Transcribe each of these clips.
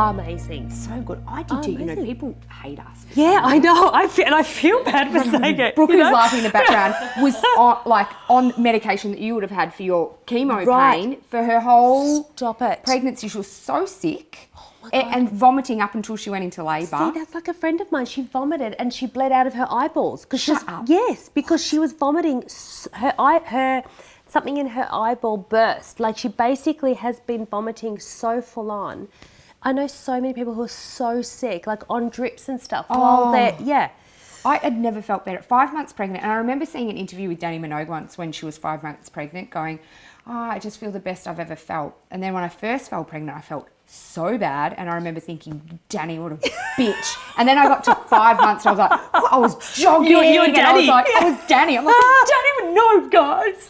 amazing. So good. I did too. You know, people hate us. Yeah, I know. I feel bad for saying it. Brooke, who's laughing in the background, was on medication that you would have had for your chemo pain for her whole pregnancy. She was so sick. Oh my God. And vomiting up until she went into labour. See, that's like a friend of mine. She vomited and she bled out of her eyeballs. Shut up. Yes, because she was vomiting. Her something in her eyeball burst. Like, she basically has been vomiting so full on. I know so many people who are so sick, like on drips and stuff. While they're, I had never felt better. 5 months pregnant, and I remember seeing an interview with Danny Minogue once when she was 5 months pregnant, going, I just feel the best I've ever felt. And then when I first fell pregnant, I felt so bad, and I remember thinking, Danny, what a bitch. And then I got to 5 months, and I was like, I was jogging, You're and Danny. I was like, I was Danny. I'm like, Danny would know, guys.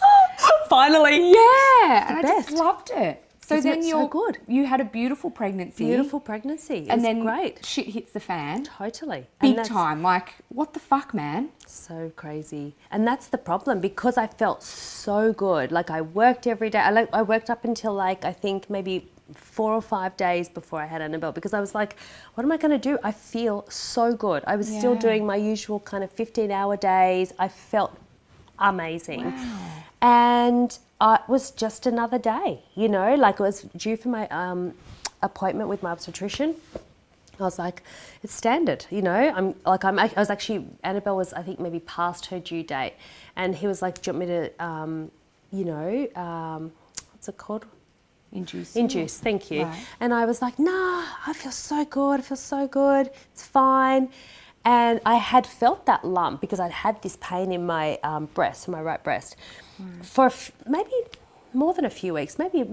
Finally. Yeah, and I just loved it. So Isn't then it so good? You had a beautiful pregnancy. Beautiful pregnancy. And then great. Shit hits the fan. Totally. Big time. Like, what the fuck, man? So crazy. And that's the problem, because I felt so good. Like, I worked every day. I worked up until I think maybe 4 or 5 days before I had Annabelle, because I was like, what am I going to do? I feel so good. I was still doing my usual kind of 15-hour days. I felt amazing. Wow. And it was just another day, you know, like it was due for my appointment with my obstetrician. I was like, it's standard, you know. I was actually, Annabelle was, I think, maybe past her due date, and he was like, do you want me to, what's it called? Induce, thank you. Right. And I was like, nah, I feel so good. It's fine. And I had felt that lump because I'd had this pain in my breast, in my right breast, for maybe more than a few weeks, maybe a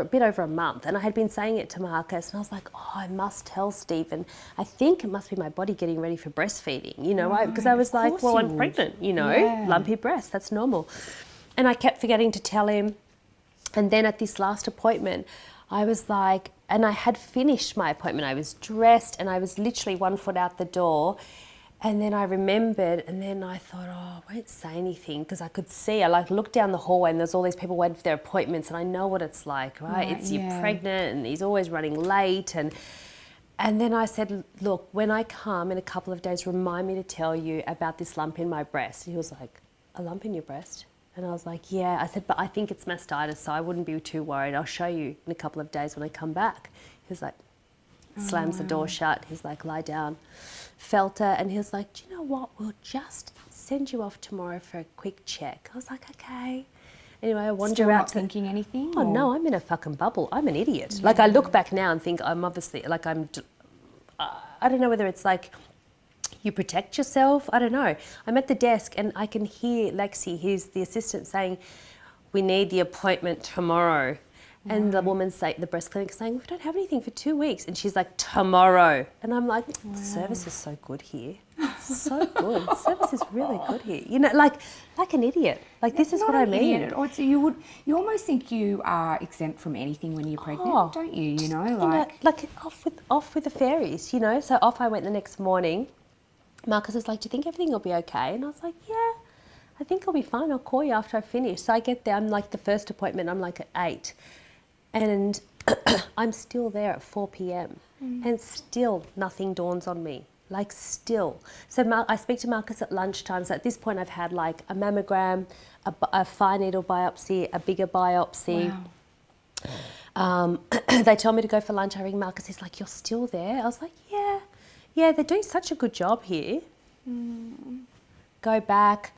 bit over a month. And I had been saying it to Marcus, and I was like, oh, I must tell Stephen. I think it must be my body getting ready for breastfeeding, you know, because I was like, well, I'm pregnant, you know, lumpy breast, that's normal. And I kept forgetting to tell him. And then at this last appointment, I was like, and I had finished my appointment. I was dressed and I was literally 1 foot out the door. And then I remembered, and then I thought, oh, I won't say anything, because I could see, I looked down the hallway and there's all these people waiting for their appointments, and I know what it's like, right? You're pregnant and he's always running late. And then I said, look, when I come in a couple of days, remind me to tell you about this lump in my breast. And he was like, a lump in your breast? And I was like, yeah. I said, but I think it's mastitis, so I wouldn't be too worried. I'll show you in a couple of days when I come back. He was like, slams the door shut. He's like, lie down. Felt it, and he was like, do you know what? We'll just send you off tomorrow for a quick check. I was like, okay. Anyway, I wander Still out. Not thinking anything? Oh, no, I'm in a fucking bubble. I'm an idiot. Yeah. Like, I look back now and think I'm obviously, like, I don't know whether it's like you protect yourself. I don't know. I'm at the desk and I can hear Lexi, who's the assistant, saying, we need the appointment tomorrow. And the woman the breast clinic saying, we don't have anything for 2 weeks. And she's like, tomorrow. And I'm like, service is so good here. So good. Service is really good here. You know, like an idiot. Like, this is what I mean. Idiot. You almost think you are exempt from anything when you're pregnant, don't you? You know, like off with the fairies, you know. So off I went the next morning. Marcus is like, do you think everything will be okay? And I was like, yeah, I think I'll be fine. I'll call you after I finish. So I get there. I'm like, the first appointment, I'm like at 8. And I'm still there at 4 p.m. And still nothing dawns on me, like still. So I speak to Marcus at lunchtime. So at this point I've had like a mammogram, a fine needle biopsy, a bigger biopsy. Wow. They tell me to go for lunch. I ring Marcus. He's like, you're still there? I was like, yeah, they're doing such a good job here. Go back.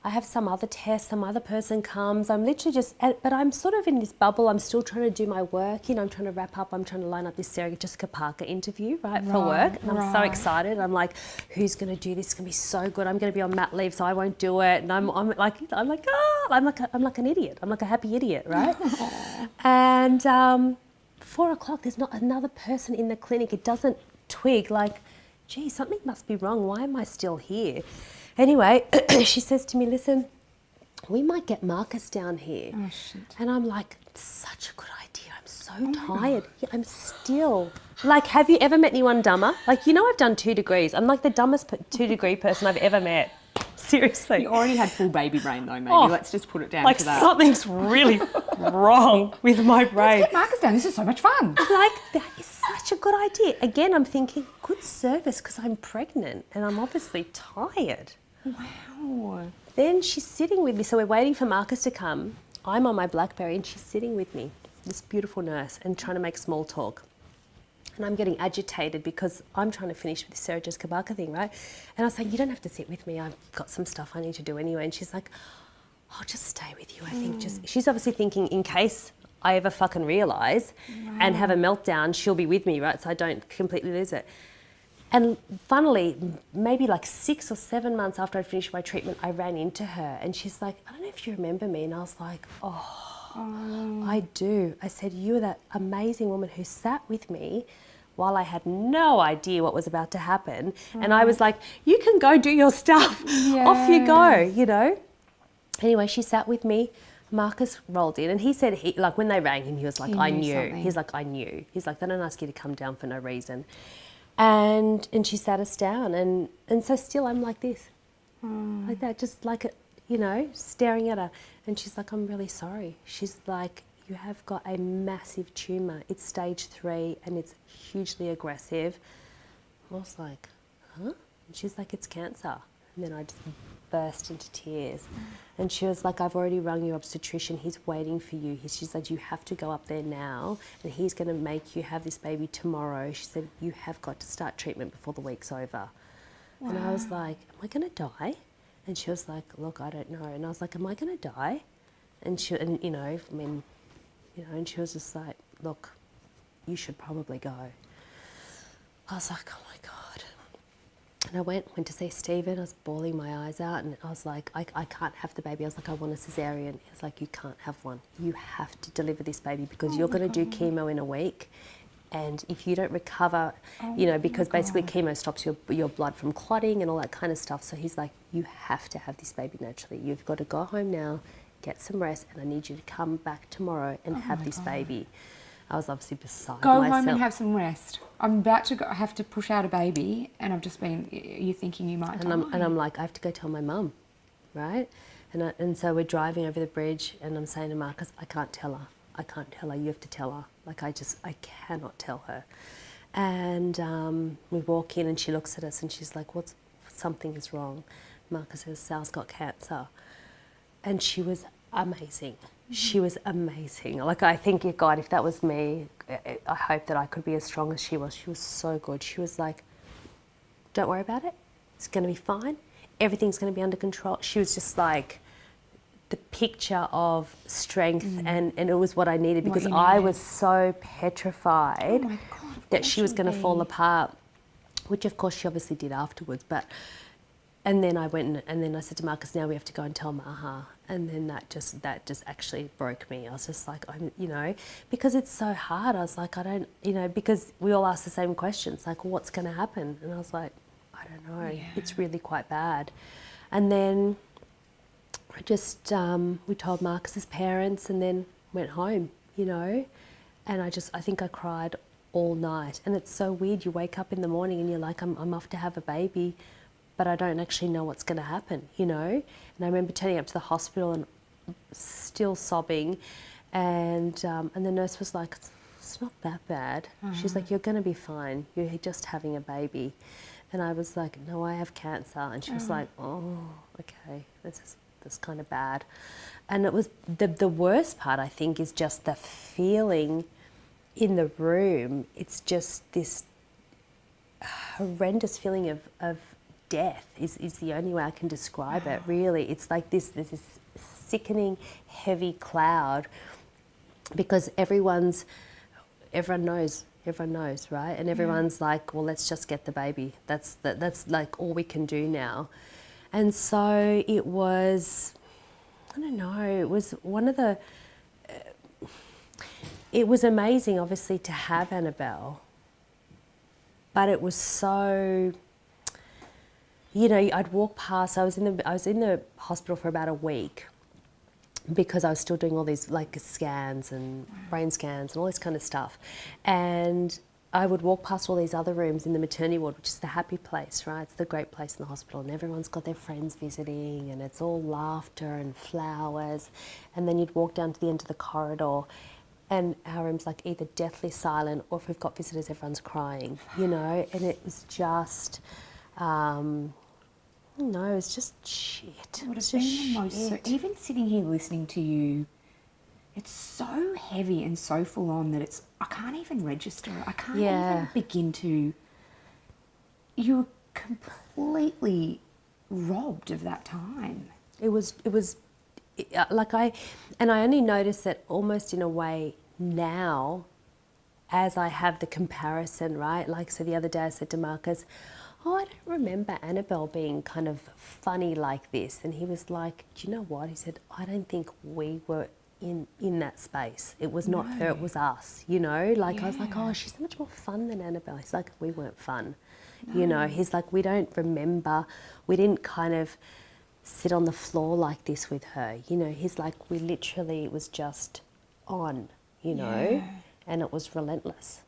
I have some other test, some other person comes. I'm literally but I'm sort of in this bubble. I'm still trying to do my work. You know, I'm trying to wrap up. I'm trying to line up this Sarah Jessica Parker interview, for work. And I'm so excited. I'm like, who's going to do this? It's going to be so good. I'm going to be on mat leave, so I won't do it. And I'm like an idiot. I'm like a happy idiot, right? And 4 o'clock, there's not another person in the clinic. It doesn't twig like, gee, something must be wrong. Why am I still here? Anyway, she says to me, listen, we might get Marcus down here. Oh, shit. And I'm like, such a good idea. I'm so tired. Yeah, I'm still. Like, have you ever met anyone dumber? Like, you know, I've done 2 degrees. I'm like the dumbest 2 degree person I've ever met. Seriously. You already had full baby brain though, maybe. Oh, Let's just put it down Like to that. something's really wrong with my brain. Get Marcus down. This is so much fun. Like, that is such a good idea. Again, I'm thinking, good service because I'm pregnant and I'm obviously tired. Wow. Then she's sitting with me. So we're waiting for Marcus to come. I'm on my BlackBerry and she's sitting with me, this beautiful nurse, and trying to make small talk. And I'm getting agitated because I'm trying to finish with the Sarah Jessica Parker thing, right? And I was like, you don't have to sit with me. I've got some stuff I need to do anyway. And she's like, I'll just stay with you. I think she's obviously thinking in case I ever fucking realise and have a meltdown, she'll be with me, right? So I don't completely lose it. And funnily, maybe like 6 or 7 months after I finished my treatment, I ran into her and she's like, I don't know if you remember me. And I was like, I do. I said, you were that amazing woman who sat with me while I had no idea what was about to happen. And I was like, you can go do your stuff. Off you go, you know. Anyway, she sat with me. Marcus rolled in and he said, like when they rang him, he was like, I knew. Something. He's like, I knew. He's like, they don't ask you to come down for no reason. And she sat us down and so still I'm like this, like that, just like, you know, staring at her. And she's like, I'm really sorry. She's like, you have got a massive tumour. It's stage 3 and it's hugely aggressive. I was like, huh? And she's like, it's cancer. And then I just burst into tears. And she was like, I've already rung your obstetrician. He's waiting for you. She said, you have to go up there now and he's going to make you have this baby tomorrow. She said, you have got to start treatment before the week's over. Wow. And I was like, am I going to die? And she was like, look, I don't know. And I was like, am I going to die? And she, and you know, I mean, you know, and she was just like, look, you should probably go. I was like, oh my God. And I went to see Stephen. I was bawling my eyes out and I was like, I can't have the baby. I was like, I want a cesarean. He was like, you can't have one. You have to deliver this baby because you're going to do chemo in a week. And if you don't recover, you know, because basically chemo stops your blood from clotting and all that kind of stuff. So he's like, you have to have this baby naturally. You've got to go home now, get some rest, and I need you to come back tomorrow and have this baby. I was obviously beside myself. Go home and have some rest. I'm about to go, I have to push out a baby and I've just been, you're thinking you might die. And I'm like, I have to go tell my mum, right? And so we're driving over the bridge and I'm saying to Marcus, I can't tell her. I can't tell her. You have to tell her. Like, I cannot tell her. And we walk in and she looks at us and she's like, something is wrong. Marcus says, Sal's got cancer. And she was amazing. She was amazing. Like, I think, God, if that was me, I hope that I could be as strong as she was. She was so good. She was like, don't worry about it. It's going to be fine. Everything's going to be under control. She was just like the picture of strength and it was what I needed because I was so petrified that she was going to fall apart, which of course she obviously did afterwards. And then I went and then I said to Marcus, now we have to go and tell Maha. And then that just actually broke me. I was just like, you know, because it's so hard. I was like, I don't, you know, because we all ask the same questions, like, well, what's going to happen? And I was like, I don't know. Yeah. It's really quite bad. And then I just, we told Marcus's parents and then went home, you know. And I think I cried all night. And it's so weird. You wake up in the morning and you're like, I'm off to have a baby, but I don't actually know what's going to happen, you know. And I remember turning up to the hospital and still sobbing, and the nurse was like, "It's not that bad." She's like, "You're going to be fine. You're just having a baby," and I was like, "No, I have cancer," and she was like, "Oh, okay, that's kind of bad," and it was the worst part. I think is just the feeling in the room. It's just this horrendous feeling of death is the only way I can describe it, really. It's like there's this sickening, heavy cloud because everyone knows, right? And everyone's like, well, let's just get the baby. That's like all we can do now. And so it was, I don't know, it was one of the, it was amazing, obviously, to have Annabelle, but it was so, you know, I'd walk past. I was in the hospital for about a week because I was still doing all these like scans and brain scans and all this kind of stuff. And I would walk past all these other rooms in the maternity ward, which is the happy place, right? It's the great place in the hospital, and everyone's got their friends visiting, and it's all laughter and flowers. And then you'd walk down to the end of the corridor, and our room's like either deathly silent, or if we've got visitors, everyone's crying, you know? And it was just, no, it was just shit. It would have It's been just the most, so shit. even sitting here listening to you, it's so heavy and so full on that I can't even register it. I can't even begin to, you're completely robbed of that time. It was like I only noticed that almost in a way now, as I have the comparison, right? Like, so the other day I said to Marcus, oh, I don't remember Annabelle being kind of funny like this. And he was like, do you know what? He said, I don't think we were in that space. It was not her, it was us, you know? Like, I was like, oh, she's so much more fun than Annabelle. He's like, we weren't fun, you know? He's like, we don't remember, we didn't kind of sit on the floor like this with her, you know? He's like, we literally, it was just on, you know? And it was relentless.